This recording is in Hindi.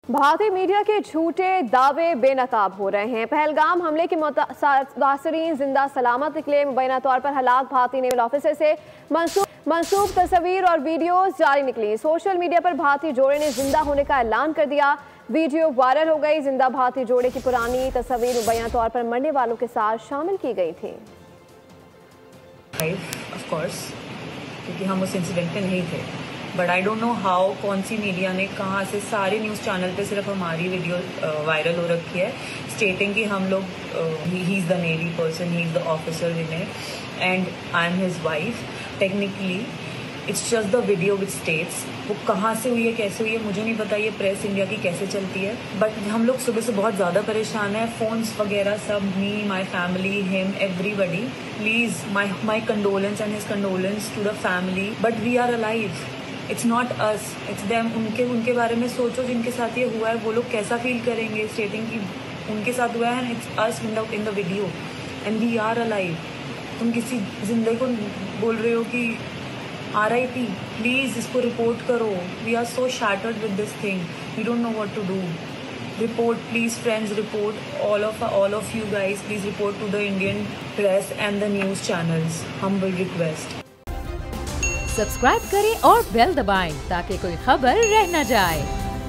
भारतीय मीडिया के झूठे दावे बेनकाब हो रहे हैं। पहलगाम हमले के मुतासरीन जिंदा सलामत निकले। मुबैना तौर पर हलाक भारतीय नेवल ऑफिसर से मंसूब तस्वीर और वीडियोस जारी निकली। सोशल मीडिया पर भारतीय जोड़े ने जिंदा होने का ऐलान कर दिया। वीडियो वायरल हो गई। जिंदा भारतीय जोड़े की पुरानी तस्वीर मुबैना तौर पर मरने वालों के साथ शामिल की गई थी। ऑफ कोर्स, क्योंकि हम उस इंसिडेंट में नहीं थे, but I don't know how कौन सी मीडिया ने कहाँ से सारे न्यूज़ चैनल पे सिर्फ हमारी वीडियो वायरल हो रखी है, स्टेटिंग कि हम लोग he is the navy person, he is the officer in it and I am his wife. Technically it's just the video which states. वो कहाँ से हुई है, कैसे हुई है, मुझे नहीं पता। ये प्रेस इंडिया की कैसे चलती है, बट हम लोग सुबह से बहुत ज़्यादा परेशान हैं। फोन्स वगैरह सब, me, my family, him, everybody. Please my condolence and his condolence to the family, but we are alive. It's not us, it's them. उनके बारे में सोचो जिनके साथ ये हुआ है, वो लोग कैसा फील करेंगे स्टेटिंग की उनके साथ हुआ है। It's us in the video and we are alive. तुम किसी जिंदगी को बोल रहे हो कि RIP। प्लीज़ इसको रिपोर्ट करो। We are so shattered with this thing, we don't know what to do. Report please friends, report all of you guys, please report to the Indian press and the news channels. Humble request. Subscribe करें और बेल दबाएं ताकि कोई खबर रह न जाए।